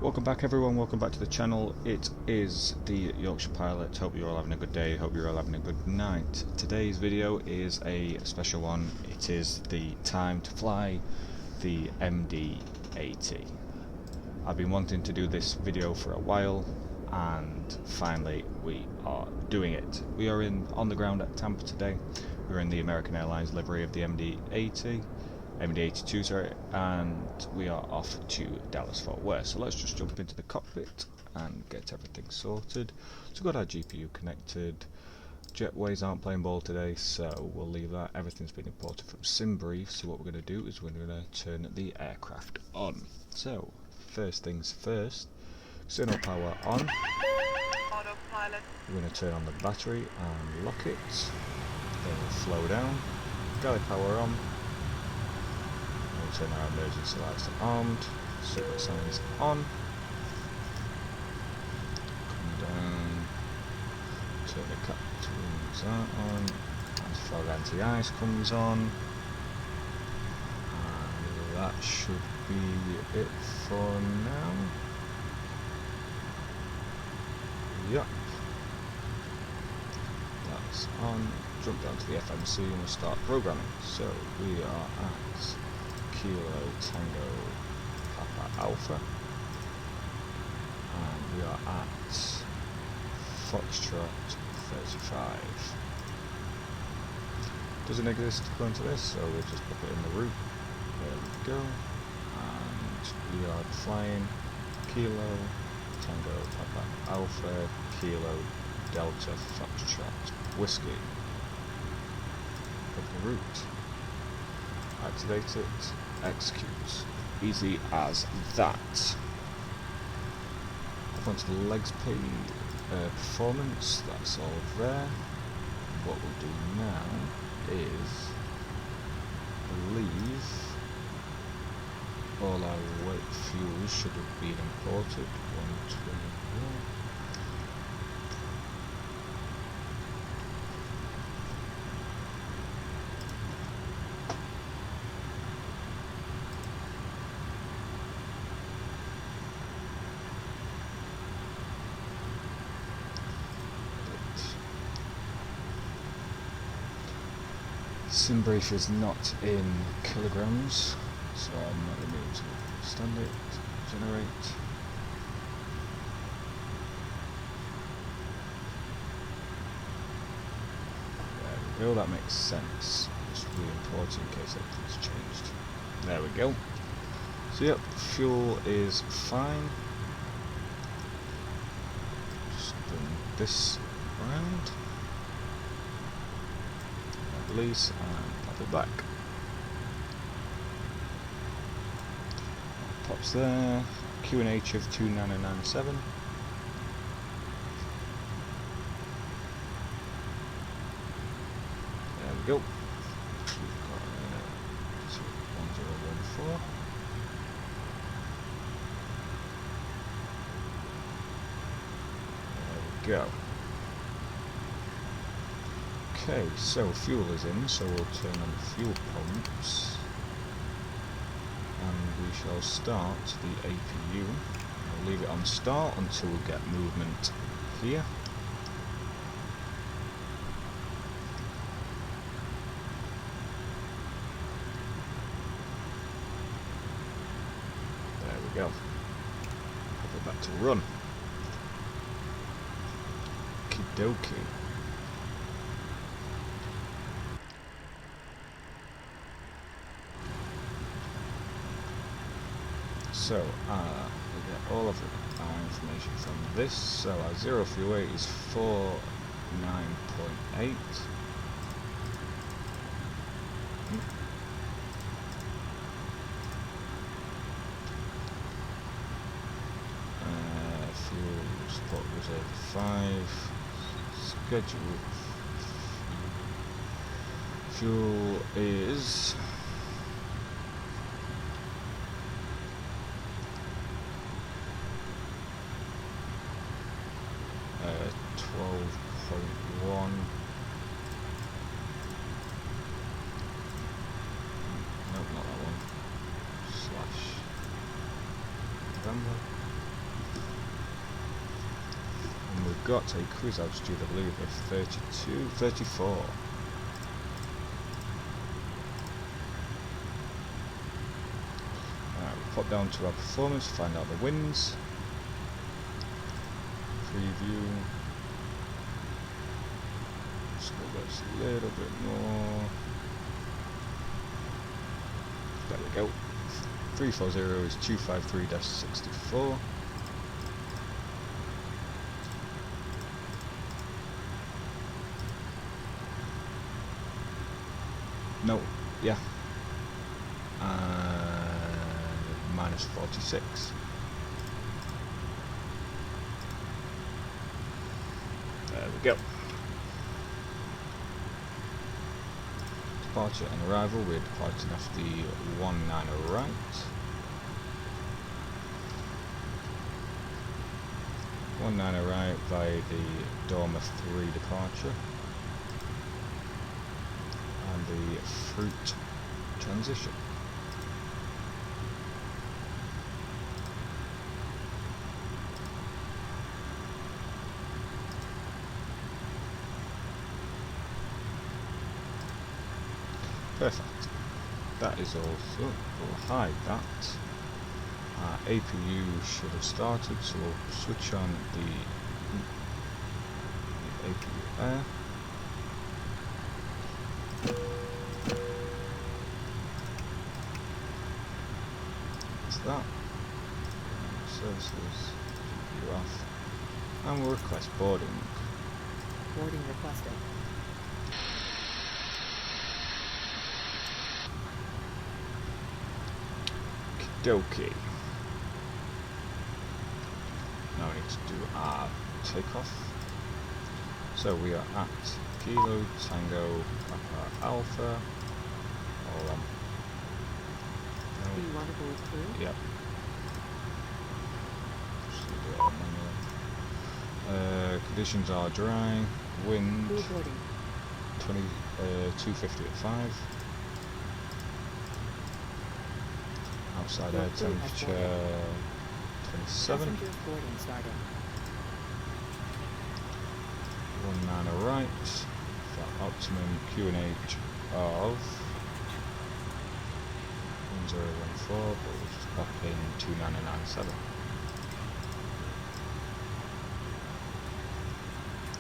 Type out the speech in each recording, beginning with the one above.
Welcome back everyone, welcome back to the channel. It is the Yorkshire Pilot. Hope you're all having a good day, hope you're all having a good night. Today's video is a special one. It is the time to fly the MD-80. I've been wanting to do this video for a while and finally we are doing it. We are on the ground at Tampa today. We're in the American Airlines livery of the MD-80. MD-82, sorry, and we are off to Dallas Fort Worth. So let's just jump into the cockpit and get everything sorted. So we've got our GPU connected. Jetways aren't playing ball today, so we'll leave that. Everything's been imported from SimBrief. So what we're going to do is we're going to turn the aircraft on. So first things first, external power on. Autopilot. We're going to turn on the battery and lock it. Then we'll slow down. Galley power on. Turn our emergency lights to armed, secret signs on, come down, turn the captain's on, anti-fog anti-ice comes on, and that should be it for now. Yep, that's on. Jump down to the FMC and we'll start programming. So we are at Kilo Tango Papa Alpha, and we are at Foxtrot 35. Doesn't exist according to this, so we'll just put it in the route. There we go, and we are flying Kilo Tango Papa Alpha Kilo Delta Foxtrot Whiskey. Of the route. Activate it, execute. Easy as that. Up onto the legs page, performance, that's all there. What we'll do now is leave all our wet fuels should have been imported. 121. SimBrief is not in kilograms, so I'm not going to be able to understand it. Generate. There we go, that makes sense. Just re-import in case anything's changed. There we go. So yep, fuel is fine. Just bring this around. Release and pop it back. Pops there. Q&H of 2997. There we go. We've got 1014. There we go. Okay, so fuel is in, so we'll turn on the fuel pumps and we shall start the APU. I'll leave it on start until we get movement here. There we go. Pop it back to run. Okie dokie. So, we get all of our information from this. So our 0 fuel weight is 49.8. Fuel support reserve 5. Schedule fuel is 12.1. Nope, not that one. Slash November. got a cruise altitude, I believe, of 34. Alright, we'll pop down to our performance, find out the winds. Preview. Let's go this a little bit more. There we go. 340 is 253-64. No, yeah. And minus 46. There we go. Departure and arrival, we're departing off the 19 right. 19 right via the Dormer 3 departure. And the fruit transition. Perfect. That is all. So we'll hide that. Our APU should have started, so we'll switch on the APU air. That's that. Services, GPU off. And we'll request boarding. Boarding requested. Okey-dokey. Now we need to do our takeoff. So we are at Kilo Tango Papa Alpha. Hold on. Do you want to go through? Yep. Just do it manually. Conditions are dry. Wind Crew boarding. 250 at 5. Outside air temperature 27. Passengers boarding starting. 19 right. For optimum QNH of 1014, but we'll just pop in 2997.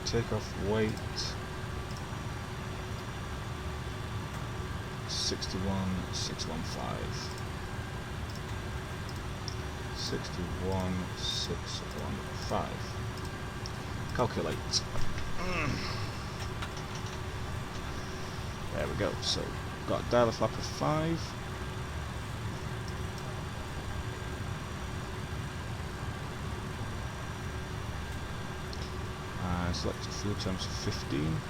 Takeoff weight 61615. 61615. Calculate. There we go. So got a dialer flap of 5. And select fuel temps of 15.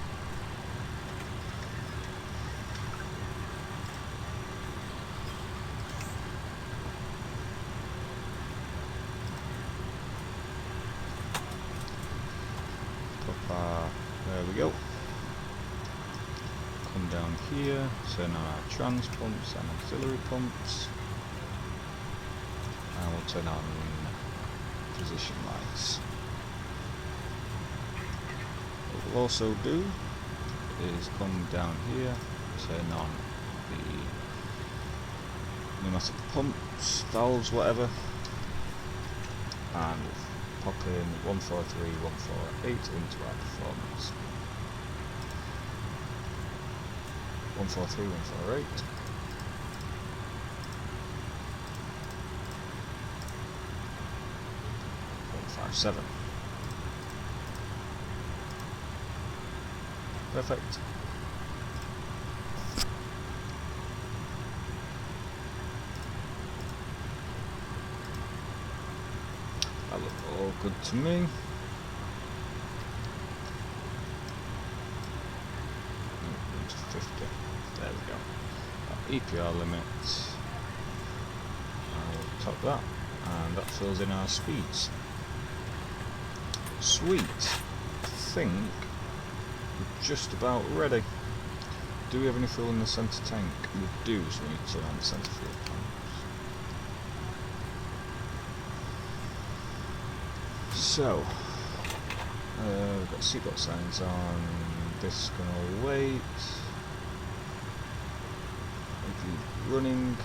There we go. Come down here, turn on our trans pumps and auxiliary pumps, and we'll turn on position lights. What we'll also do is come down here, turn on the pneumatic pumps, valves, whatever, and we'll pop in 143, 148 into our performance. 143, 148. 157. Perfect. That looked all good to me. To 50. There we go. Our EPR limit. I'll top that, and that fills in our speeds. Sweet. I think we're just about ready. Do we have any fuel in the centre tank? We do, so we need to turn on the centre fuel pumps. So, We've got seatbelt signs on. This gonna wait. Running.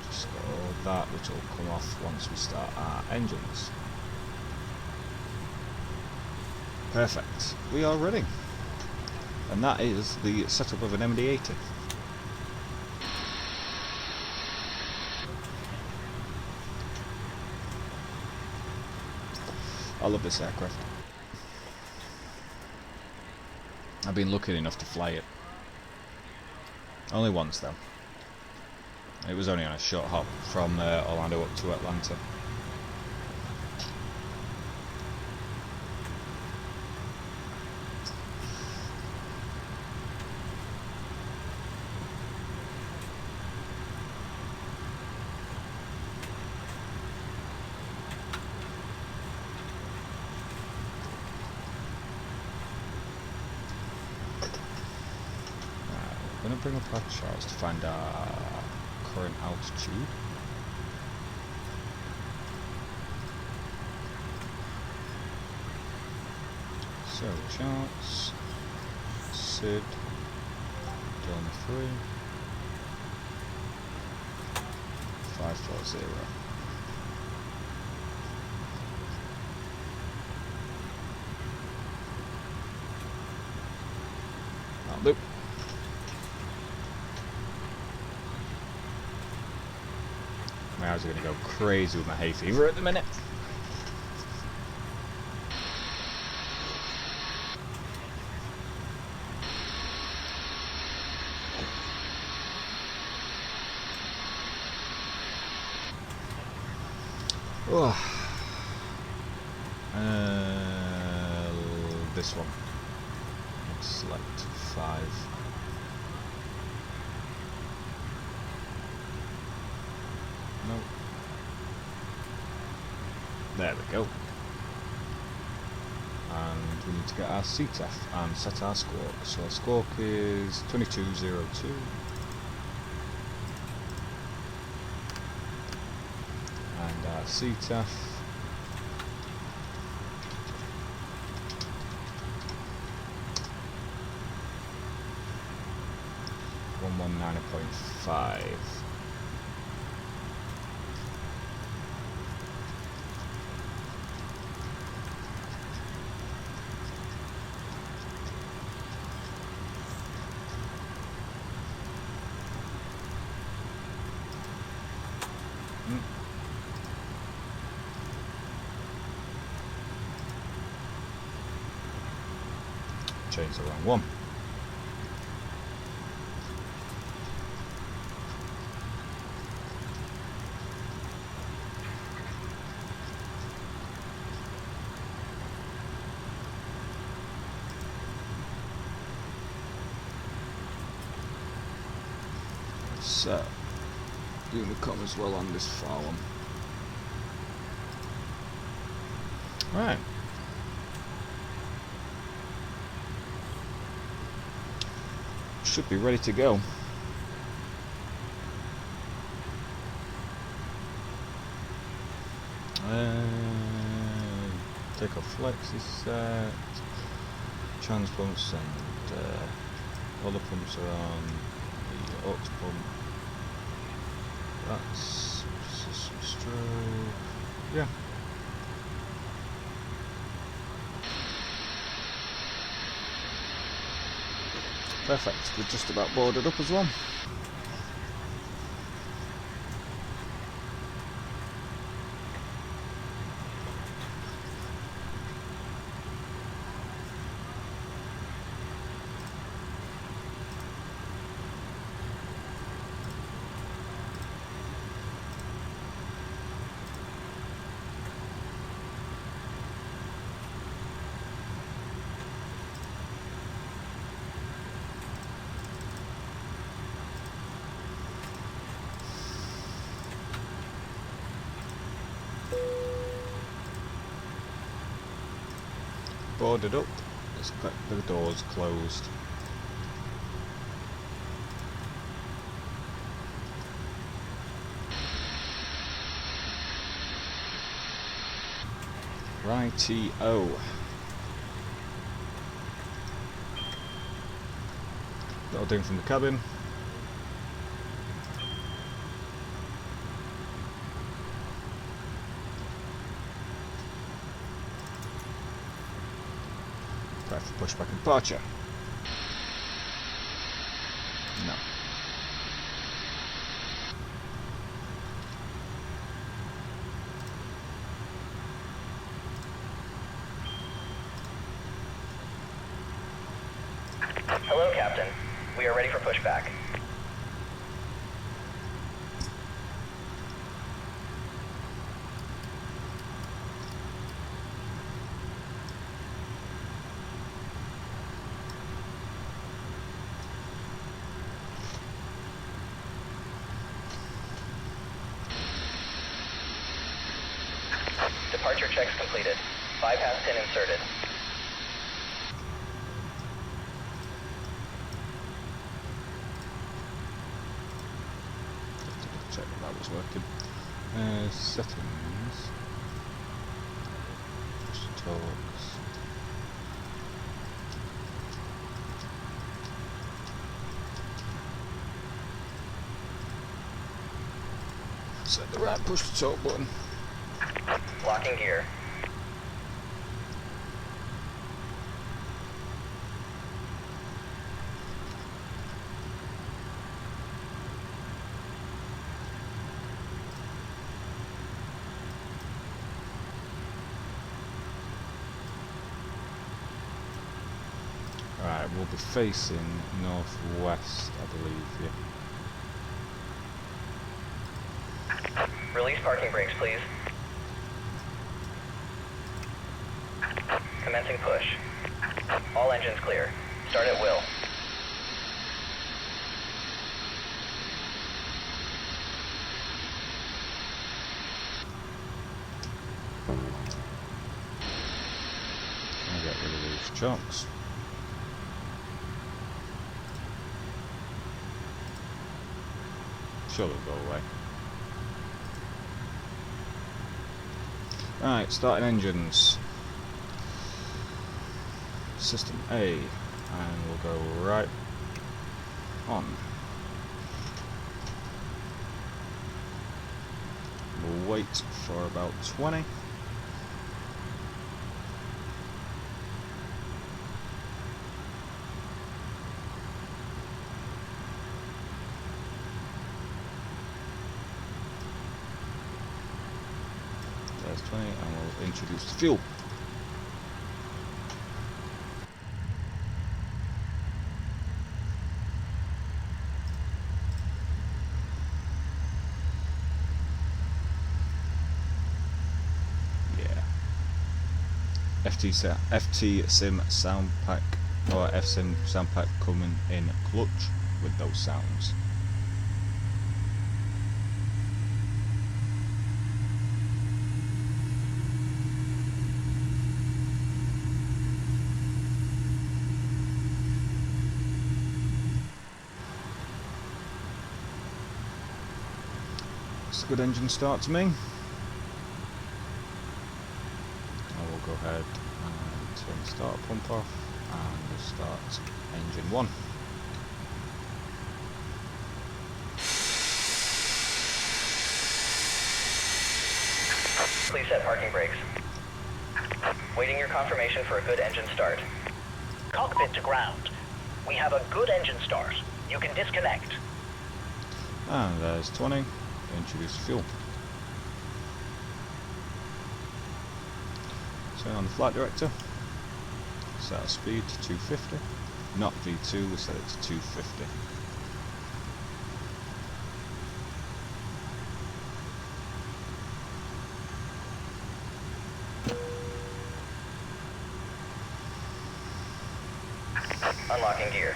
Just got all that, which will come off once we start our engines. Perfect. We are running. And that is the setup of an MD-80. I love this aircraft. I've been lucky enough to fly it. Only once though. It was only on a short hop from Orlando up to Atlanta. I'm going to bring up our charts to find our current altitude. So charts, SID, Delta 3, 540. That'll do. My eyes are going to go crazy with my hay fever at the minute. Oh. This one. Let's select 5. Nope. There we go. And we need to get our CTF and set our squawk. So our squawk is 2202. And our CTF .5. Change the wrong one. So, Unicom as well on this far one. Right. Should be ready to go. Take off flexi set, trans pumps and other pumps are on, the aux pump, that's system stroke, yeah. Perfect, we're just about boarded up as well. Boarded up, let's get the doors closed. Righty-o. That'll do from the cabin. Prep for pushback and departure. No. Hello, Captain. We are ready for pushback. Departure checks completed. Bypass pin inserted. Check that was working. Settings. Push torques. Set the right push to talk button. Locking gear. Right, we'll be facing northwest, I believe, yeah. Release parking brakes, please. Commencing push. All engines clear. Start at will. I'll get rid of these chunks. Sure they'll go away. Right, starting engines. System A, and we'll go right on. We'll wait for about 20. There's 20, and we'll introduce the fuel. FT Sim sound pack or FSIM sound pack coming in clutch with those sounds. It's a good engine start to me. I will go ahead and turn the starter pump off and we'll start engine 1. Please set parking brakes. Waiting your confirmation for a good engine start. Cockpit to ground. We have a good engine start. You can disconnect. And there's 20. Introduce fuel. Turn on the flight director. Set our speed to 250. Not V2, we set it to 250. Unlocking gear.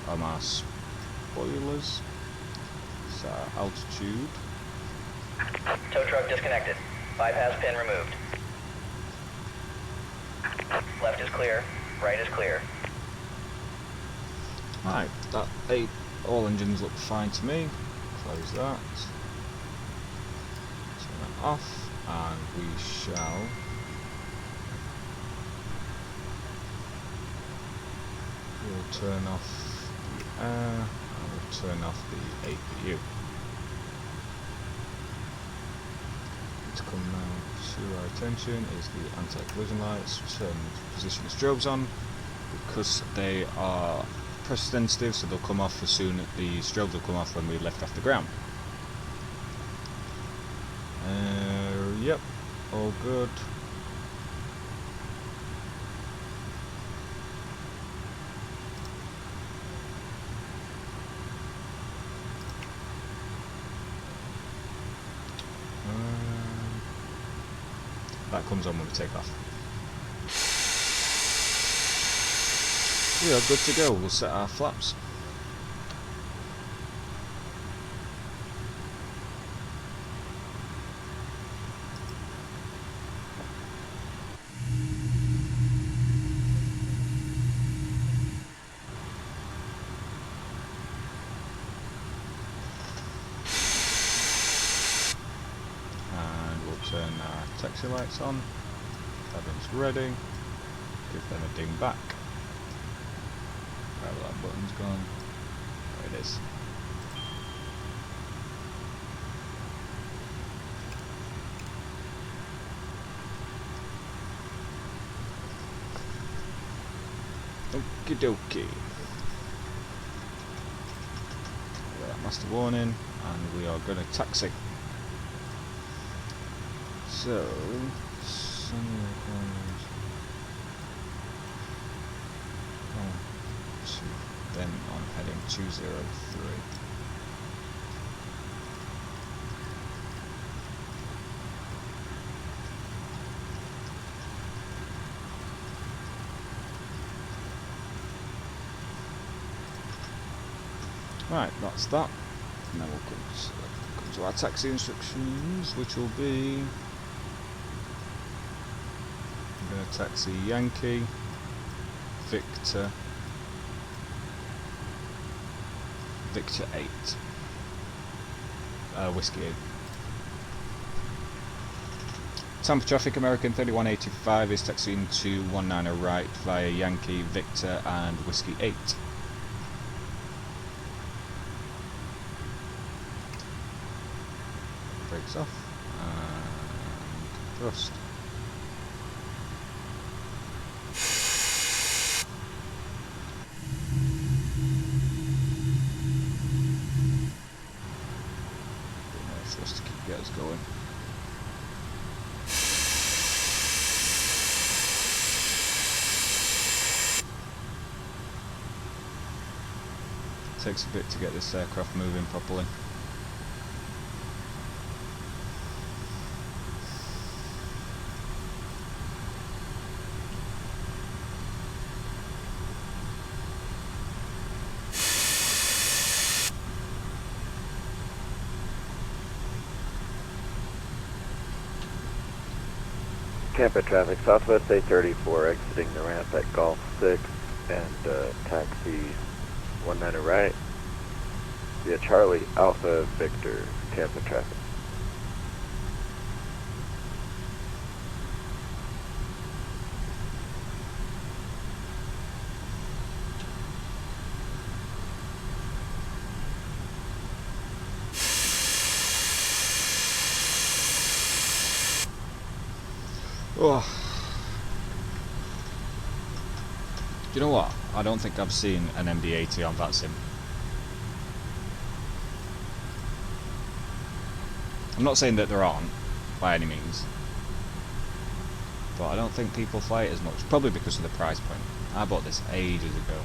On our spoilers, set our altitude. Tow truck disconnected. Bypass pin removed. Left is clear. Right is clear. Right, all engines look fine to me. Close that. Turn that off, and we shall we'll turn off the air and we'll turn off the APU. To come now to our attention is the anti-collision lights. Turn position the strobes on because they are pressure sensitive, so they'll come off as soon as the strobes will come off when we lift off the ground. Yep, all good. That comes on when we take off. We are good to go. We'll set our flaps. Turn our taxi lights on, cabin's ready, give them a ding back, where that button's gone, there it is. Okie dokie. That master warning, and we are going to taxi. So, then on heading 203. Right, that's that. And then we'll come to our taxi instructions, which will be taxi Yankee, Victor 8, Whiskey 8. Tampa traffic, American 3185 is taxiing to 19 right via Yankee, Victor and Whiskey 8. Brakes off and thrust. Thrust to keep get us going. Takes a bit to get this aircraft moving properly. Tampa traffic, Southwest 834, exiting the ramp at Golf 6 and taxi 19 right via Charlie Alpha Victor, Tampa traffic. Oh. Do you know what? I don't think I've seen an MD-80 on vatsim. I'm not saying that there aren't, by any means. But I don't think people fly it as much. Probably because of the price point. I bought this ages ago.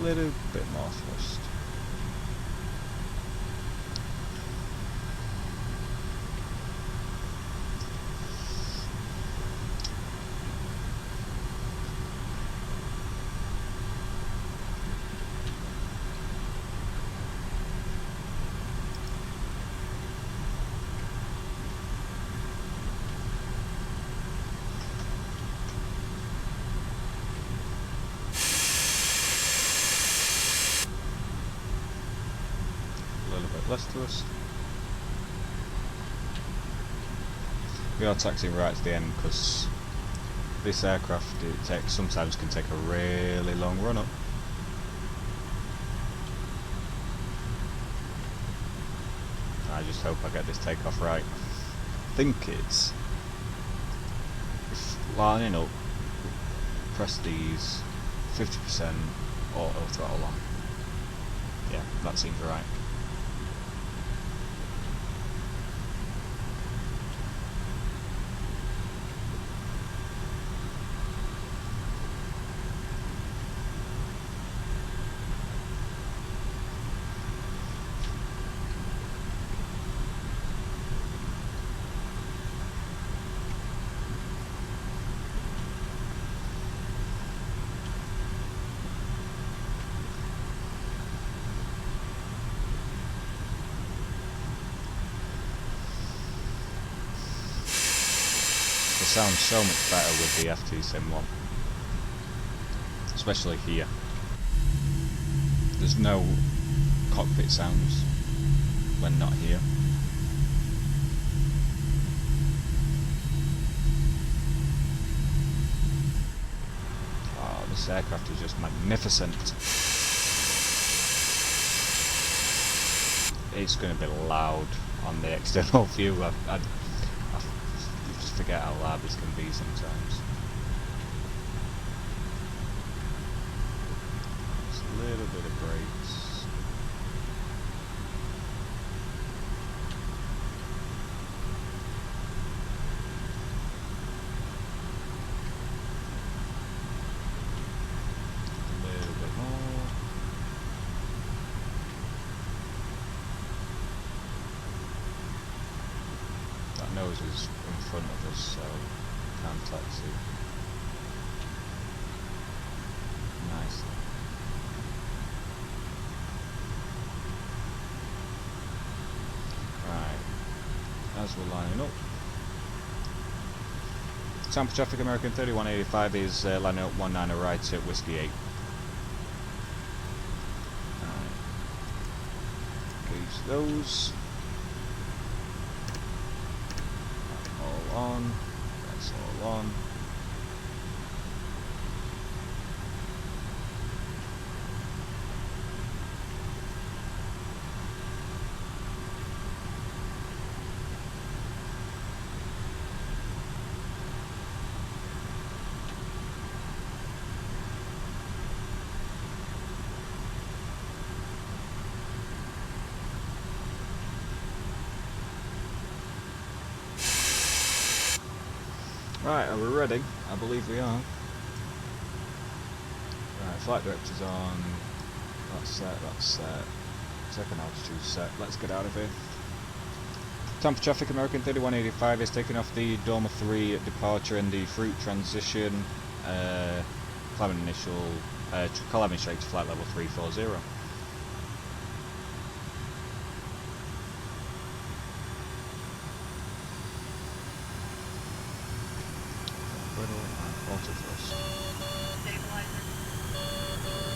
little bit more thrust. Less thrust. We are taxiing right to the end because this aircraft sometimes can take a really long run up. I just hope I get this takeoff right. I think it's lining up, press these 50% auto throttle on. Yeah, that seems right. It sounds so much better with the FT Sim 1, especially here. There's no cockpit sounds when not here. Oh, this aircraft is just magnificent. It's going to be loud on the external view. I just forget how loud this can be sometimes. Just a little bit of brakes. A little bit more. That nose is in front of us, so can't taxi nicely. Right, as we're lining up, Tampa traffic American 3185 is lining up 19 right at Whiskey 8. Gauge those. On, that's all on. Right, are we ready? I believe we are. Right, flight director's on. That's set, that's set. Second altitude set. Let's get out of here. Tampa traffic American 3185 is taking off the Dormer 3 departure and the fruit transition. Climbing straight to flight level 340. Auto thrust. Stabilizer.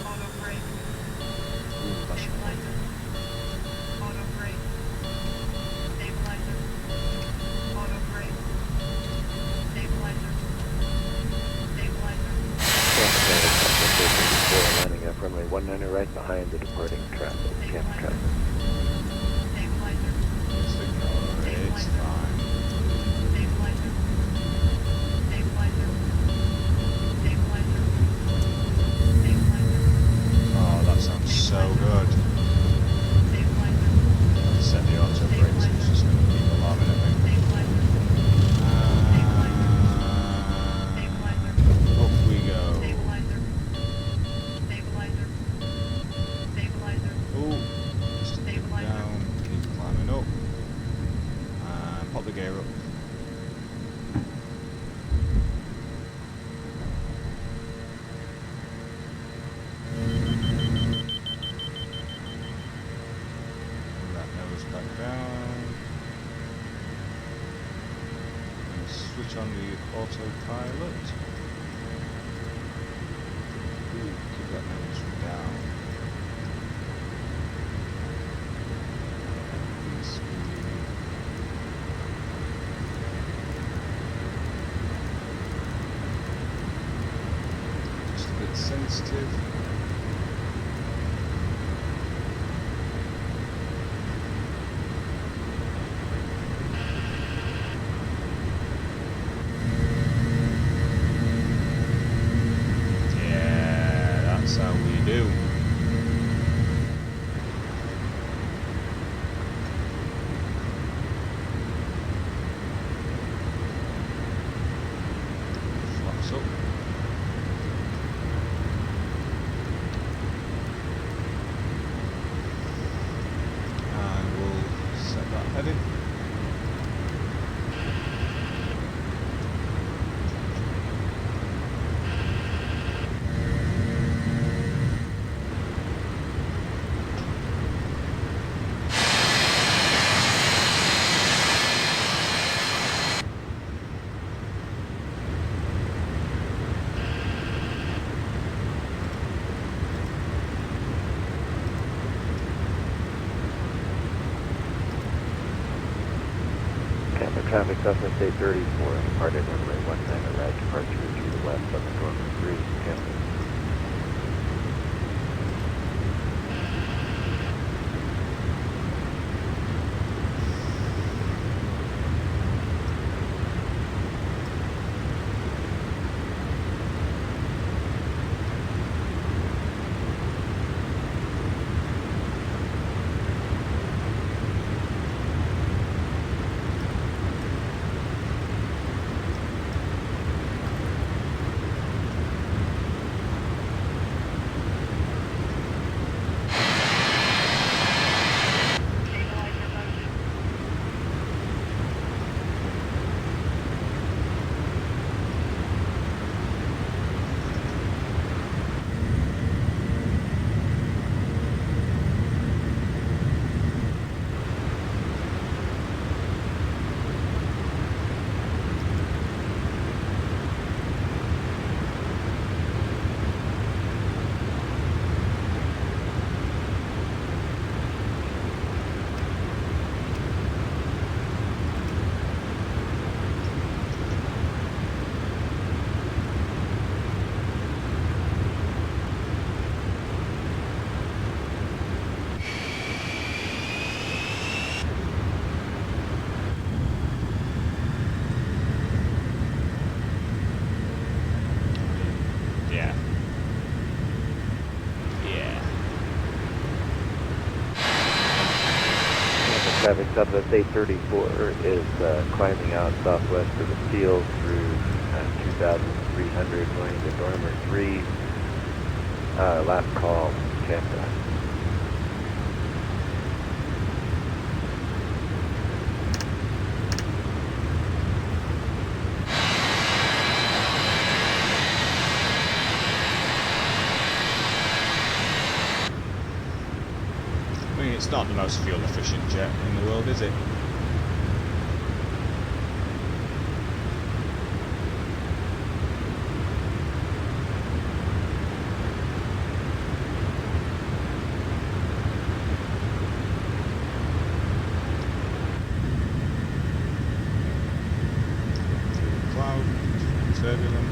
Auto brake. Ooh, that's Stabilizer. Auto brake. Stabilizer. Auto brake. Stabilizer. Stabilizer. Lining up runway 19 right behind the departing traffic. Tampa traffic. Stabilizer. Just ignore it, it's fine. Stabilizer. Stabilizer. Stabilizer. Stabilizer. Oh, that sounds so good. Stabilizer. Set the auto brakes, it's just going to keep alarming at me. Stabilizer. Stabilizer. Up we go. Stabilizer. Stabilizer. switch on the autopilot. Ooh, keep that nose down. And speed. Just a bit sensitive. That's how we do. Flaps up. And we'll set that heading. Tampa traffic, Southwest 834, departed runway 19 right, departure to the west on the Norman 3, Tampa. Stabilizer motion. Yeah. Yeah. Tampa traffic, Southwest 834 is climbing out southwest of the field through 2,300 going to Dormer 3. Last call, Tampa. I mean, it's not the most fuel efficient jet in the world, is it? Cloud, turbulent.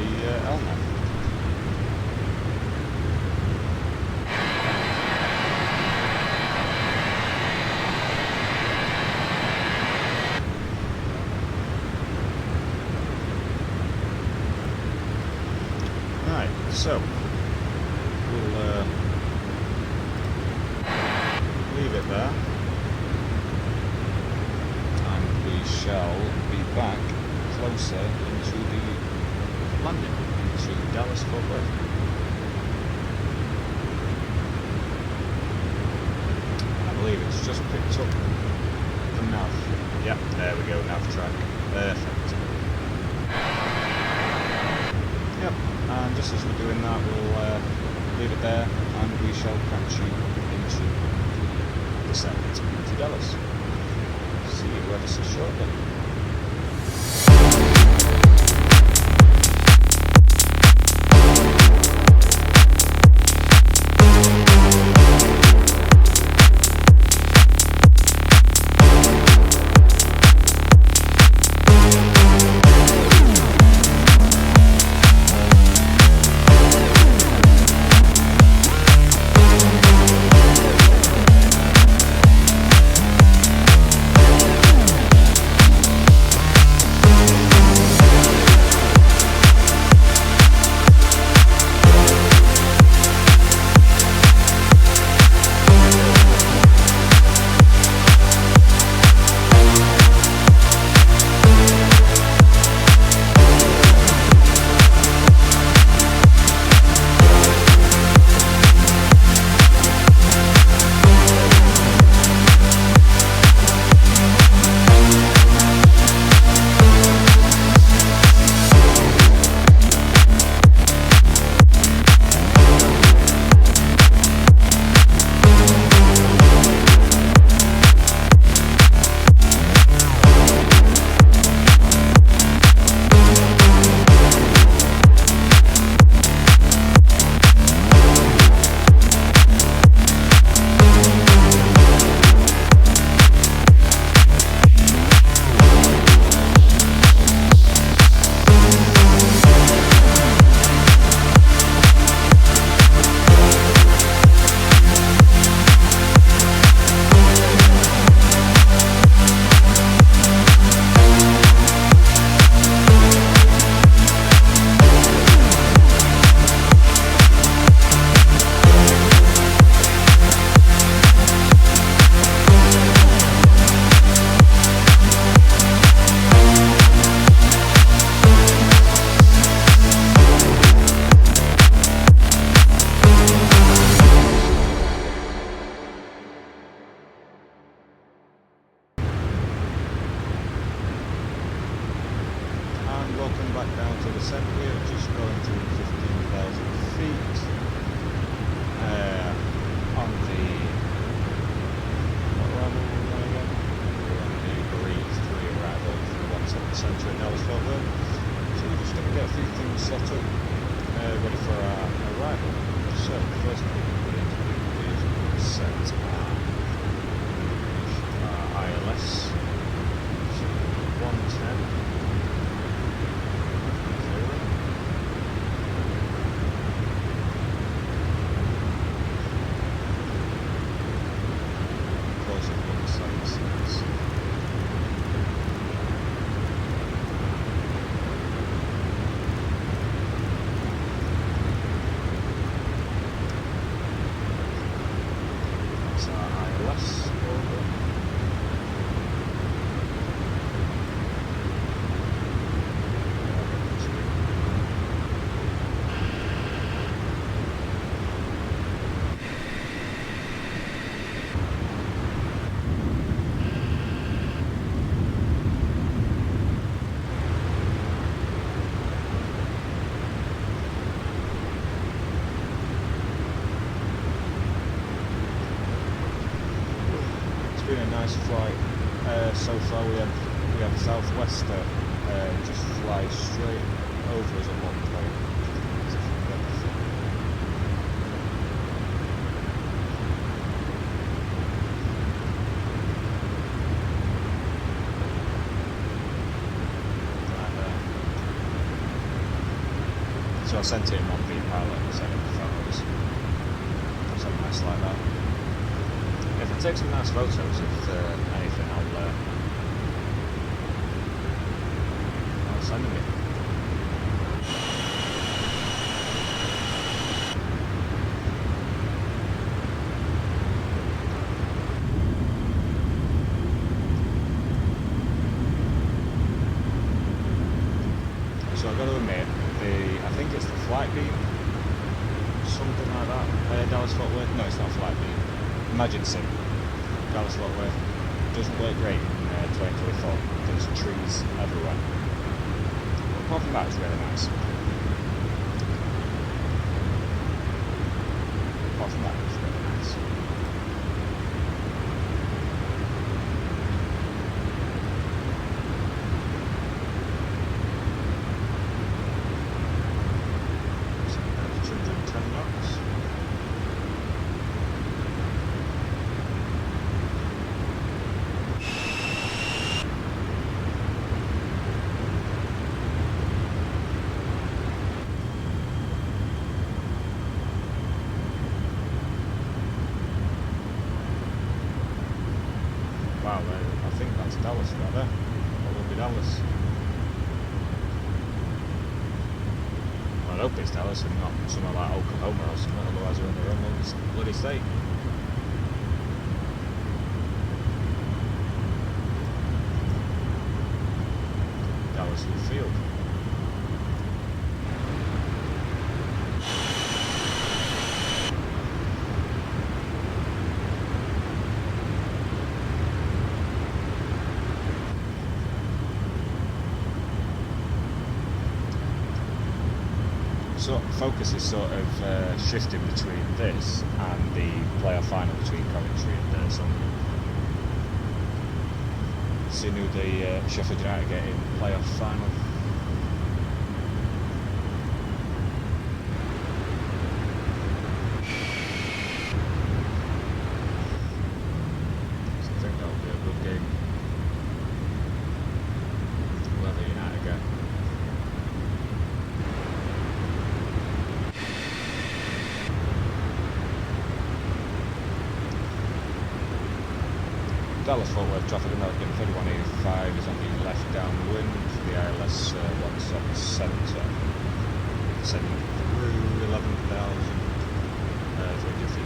LNAV. Right, so we'll leave it there, and we shall be back closer into the landing, into Dallas Fort Worth. I believe it's just picked up the nav. Yep, there we go, nav track. Perfect. Yep, and just as we're doing that, we'll leave it there, and we shall catch you into the descent into Dallas. See you ever so shortly. back down to the centre. We're just going through 15,000 feet on the what arrival were we on again? We're on the Breeze 3 arrival for the 170 centre at Dallas Fort Worth. So we're just going to get a few things set up, ready for our arrival. So first thing we're going to do is set our ILS to 110. Been a nice flight so far. We had Southwest just fly straight over us at one point. Right there. So I sent it in on Pilot and sent it photos. Something nice like that. If I take some nice photos, if anything, I'll send them in. So I've got to admit, I think it's the flight beam, something like that. Dallas Fort Worth. No, it's not flight beam. Imagine Sim. Dallas Fort Worth doesn't work great in 2024. There's trees everywhere. But apart from that, it's really nice. Apart from that, it's really nice. Wow, I think that's Dallas right there. That will be Dallas. Well, I hope it's Dallas and not somewhere like Oklahoma or something, otherwise we're in the wrong bloody state. Dallas Field. So focus is sort of shifting between this and the playoff final between Coventry and Sunderland. Seeing who the Sheffield United get in playoff final. So I think that'll be a good game. Whoever United get. Dallas Fort Worth traffic American 3185 is on the left downwind for the ILS 177 sending through 11,300 feet.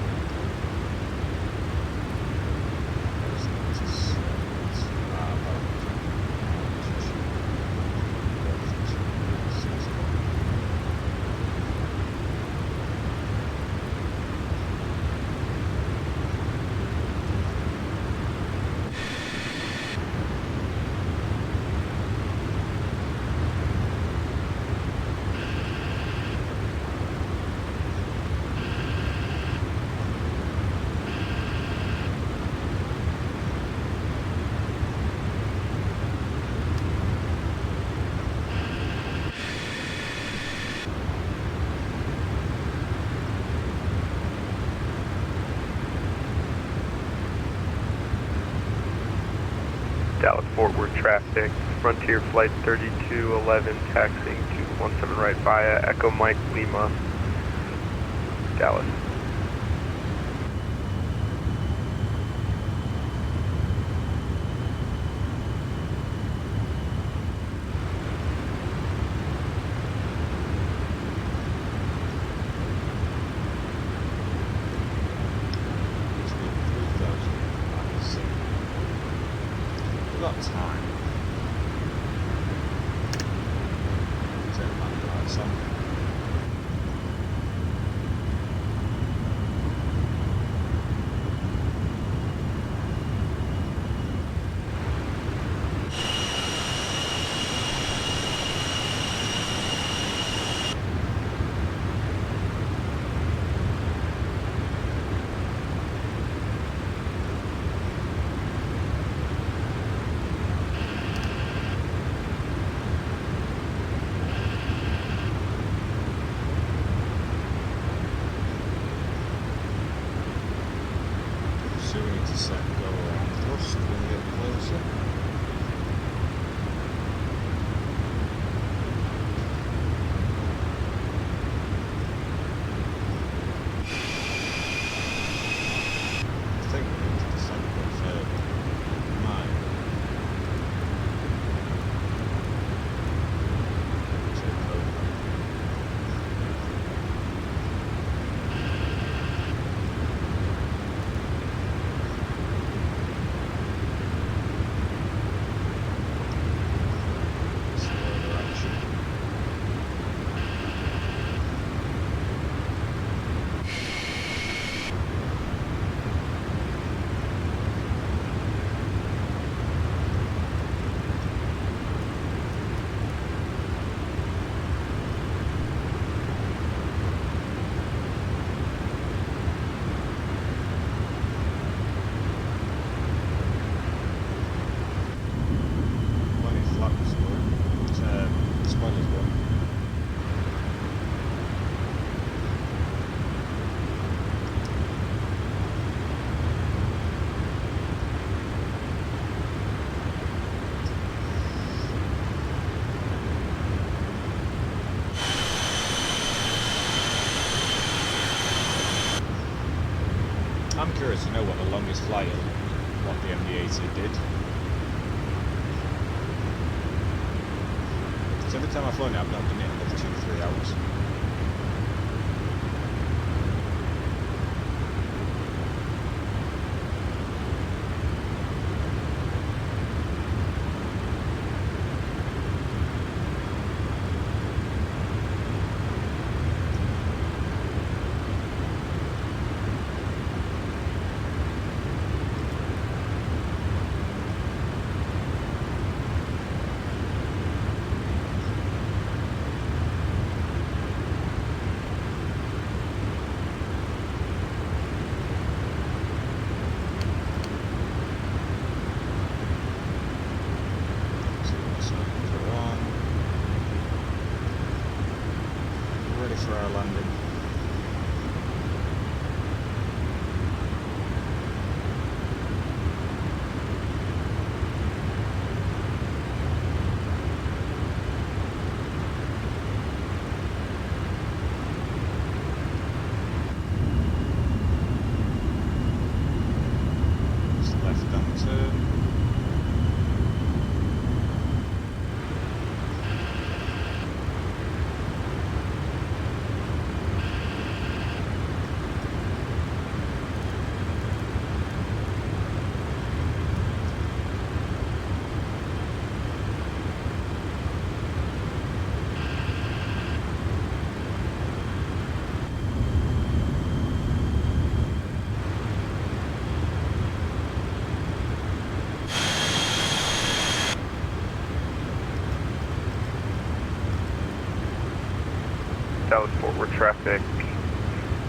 Dallas Fort Worth traffic, Frontier Flight 3211 taxiing to 17 right via Echo Mike Lima, Dallas. Got time. Turn back the lights on. So we need to set go around thrust when we get closer. curious to know what the longest flight of what the MD-80 did. Because every time I've flown it, I've not done it above 2 or 3 hours. For our landing. Just left hand turn. Dallas Fort Worth traffic.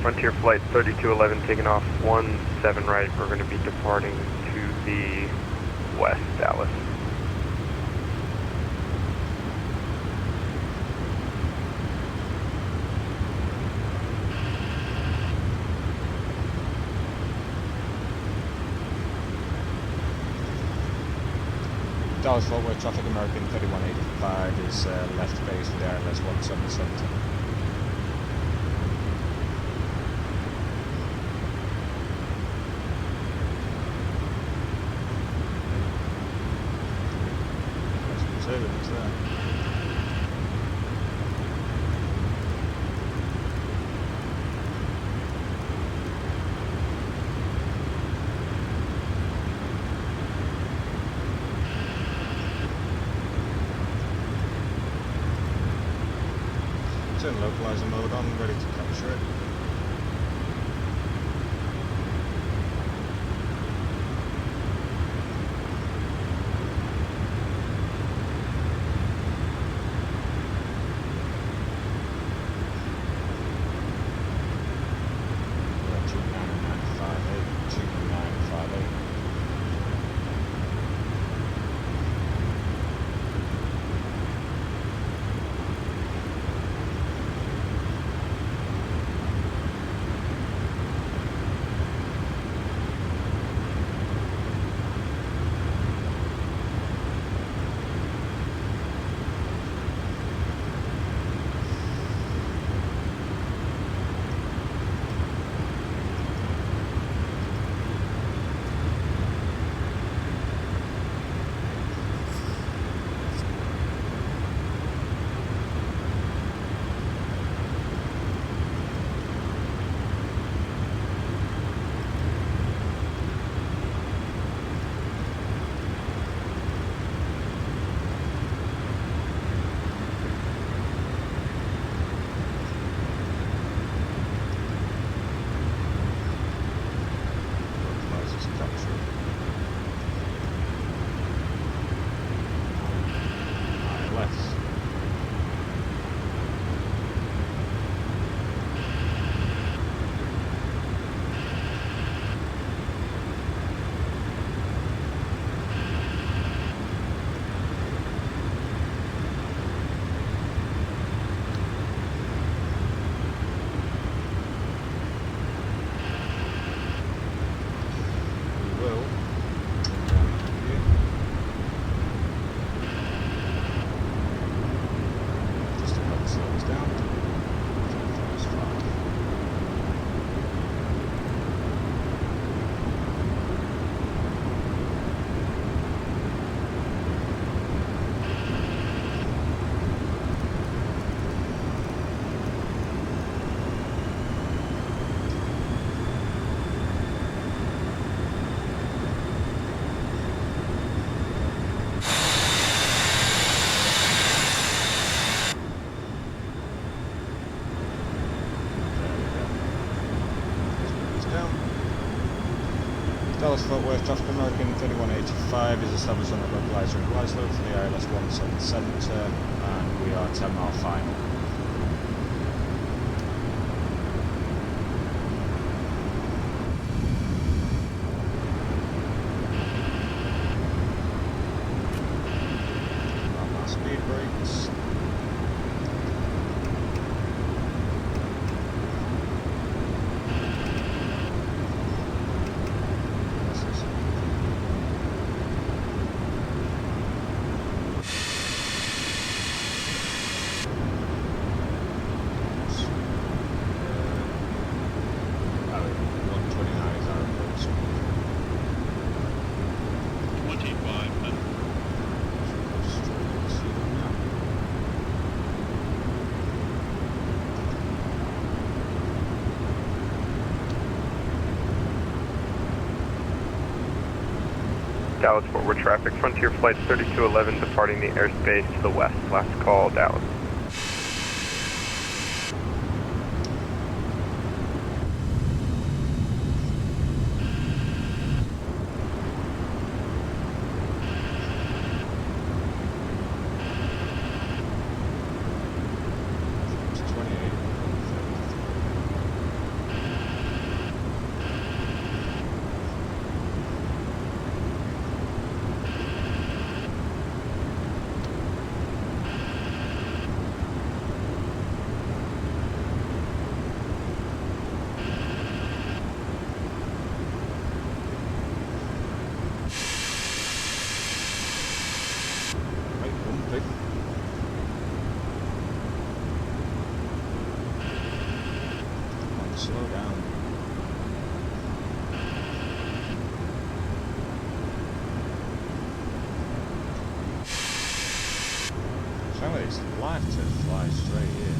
Frontier Flight 3211 taking off 17 right. We're going to be departing to the west, Dallas. Dallas Fort Worth traffic American 3185 is left base for the ILS 177. Turbulence there. Turn localizer mode on, ready to capture it. Dallas Fort Worth, traffic American 3185 is established on the localizer in Glasgow for the ILS 17 Centre, and we are 10 mile final. Speed brakes. Dallas Fort Worth traffic, Frontier Flight 3211 departing the airspace to the west. Last call, Dallas. Slow down. Somebody's life to fly straight in.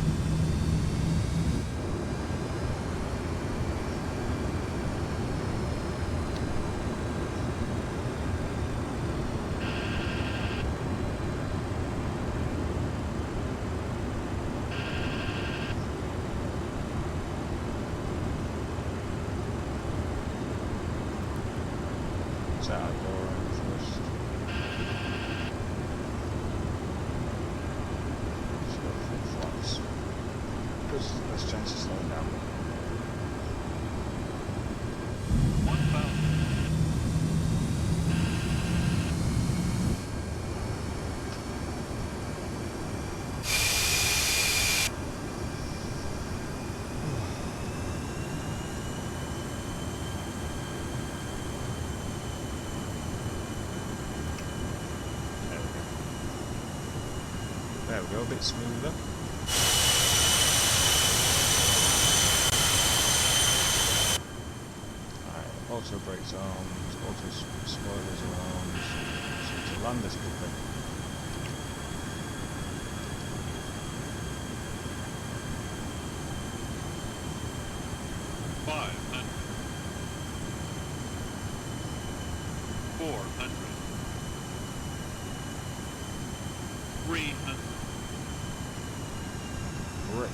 Out door first. Just go for flaps. Because there's chance of slowing down. There we go, a bit smoother. Alright, auto brakes on, auto spoilers are on, so to land this quickly. Brick.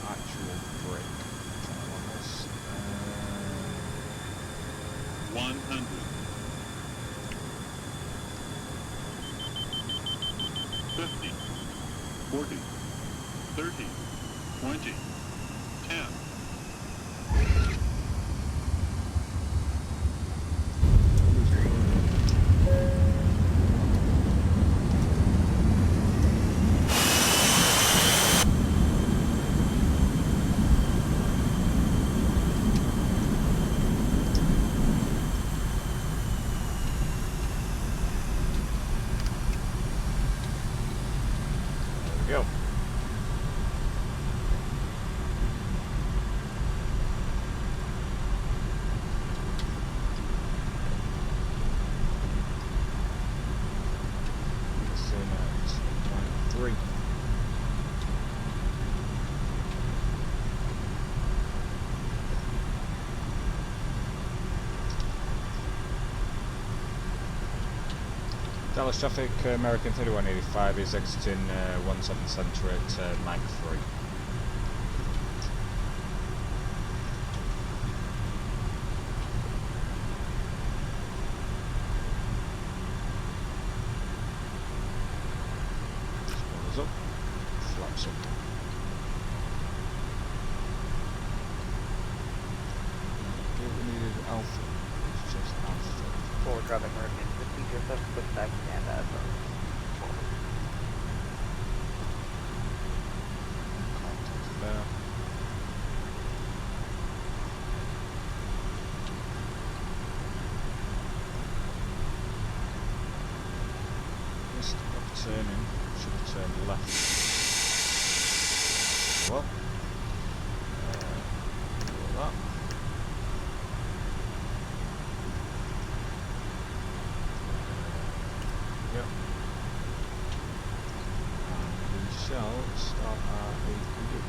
Actual brick. I want this. 100. 50, 40, 30, 20, 10. Go. Dallas traffic, American 3185 is exiting 17 centre at Mike 3. Spoilers up, flaps up. Okay, we needed Alpha. It's just Alpha. Forward traffic, American 50, just up, push back, stand as Contact there. Missed up turning, should have turned left. Well, do that. Yep. And we shall start our APU.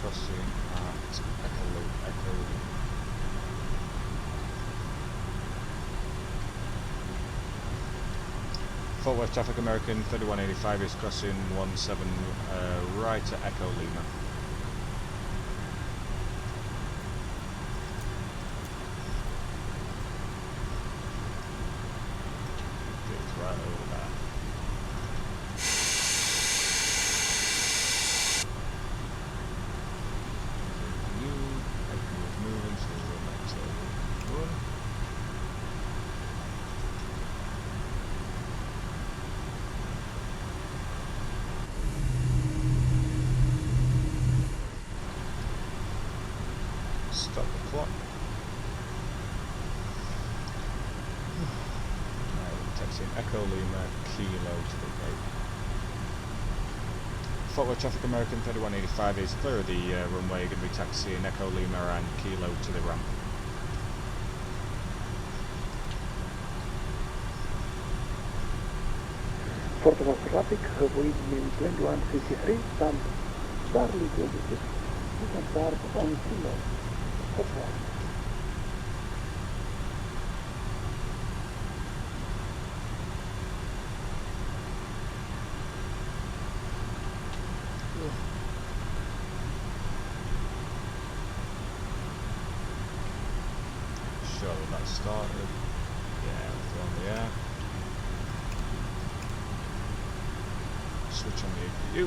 Crossing at Echo. Fort Worth traffic, American 3185 is crossing 17 right at Echo Lima. It's right over there. Echo is moving, so we'll make it run. Stop the clock. Right, taxiing Echo Lima, Kilo to the right. Fort Worth traffic, American 3185 is clear of the runway. You're going to be taxiing Echo Lima and Kilo to the ramp. Fort Worth traffic, wind 2153, stand Charlie 26. You can start on Kilo. Fort Worth. Sure that started. Yeah, we're on the air. Switch on the APU.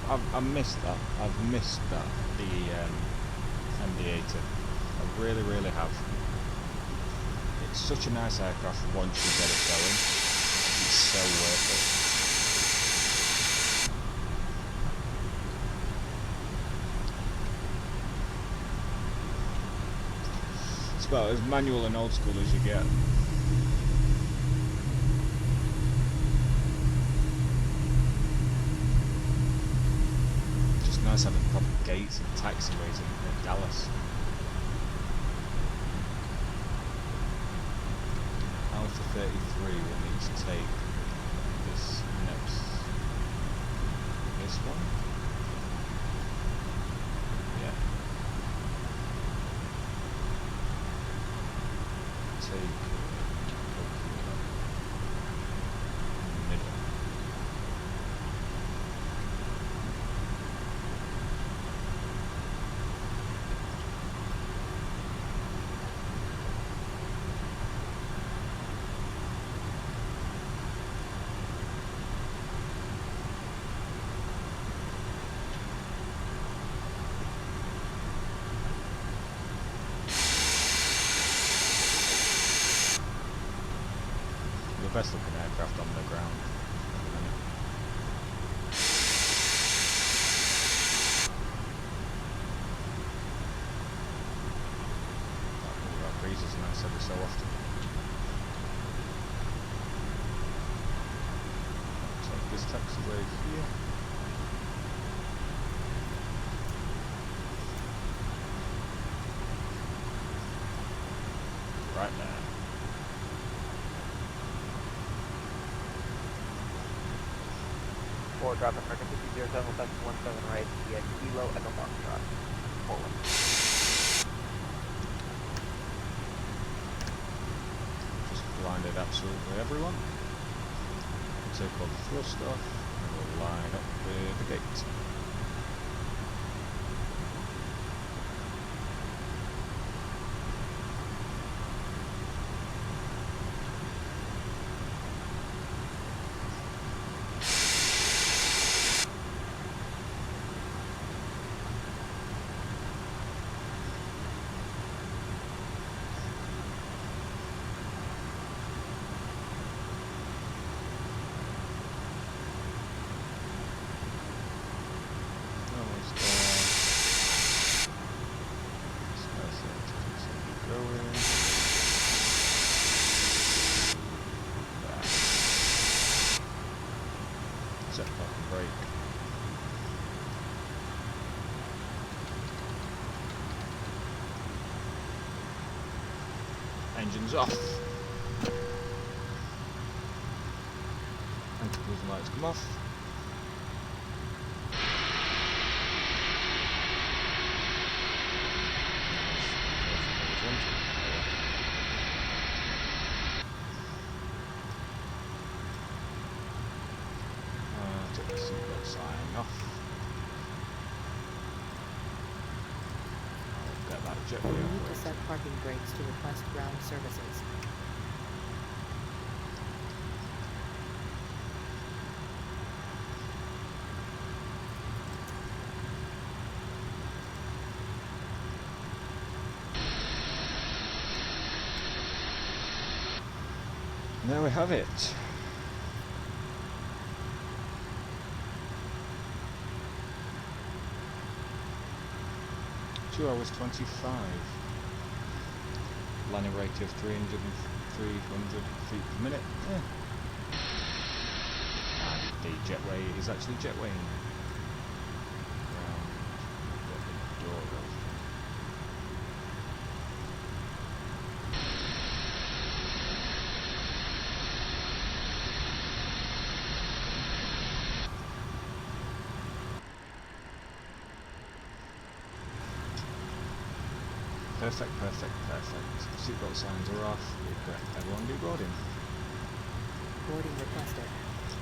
I missed that. I've missed that. The MD-80. I really, really have. It's such a nice aircraft once you get it going. It's so worth it. It's about as manual and old school as you get. Just nice having proper gates and taxiways in Dallas. Alpha 33 will need to take this next. This one? Yeah. Take middle. The best looking aircraft on the ground at the minute. Our breezes nice every so often. taxiway here. Right there. Forward drop American 5007 right, via Kilo Echo Foxtrot. Forward. Just blinded absolutely everyone. Take all the thrust off and we'll line up with the gate. Set park and brake. Engines off. Anti-collision lights come off. Take the seatbelt sign off. I'll get that jet You wheel need to brake. set parking brakes to request ground services. And there we have it. Two hours 25. Landing rate of 300 feet per minute. Yeah. And the jetway is actually jetwaying around the door open. Perfect, perfect, perfect. Seatbelt signs are off. We've got everyone deboarding. Boarding requested.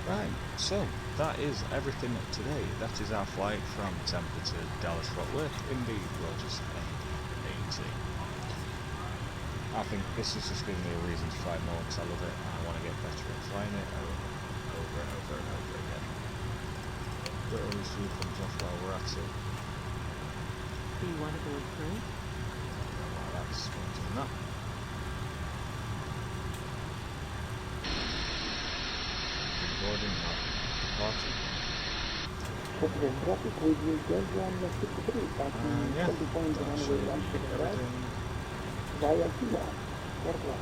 Right, so that is everything today. That is our flight from Tampa to Dallas Fort Worth in the Rogers MD-80. I think this is just giving me a reason to fly more because I love it and I want to get better at flying it over and over and over again. But always fuel comes off while we're at it. Do you want to board crew? That's pointing that. Boarding, not departing. President traffic with you, Delta 63, passing Yeah, 30 points that runway should be 17 right, everything. via Kilo, Airport.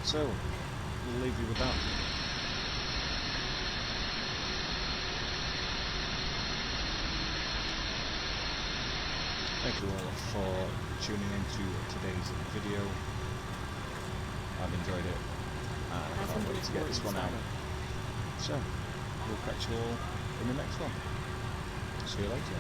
So, we'll leave you with that. Thank you all for tuning into today's video. I've enjoyed it and I can't wait to get this one out. So, we'll catch you all in the next one. See you later.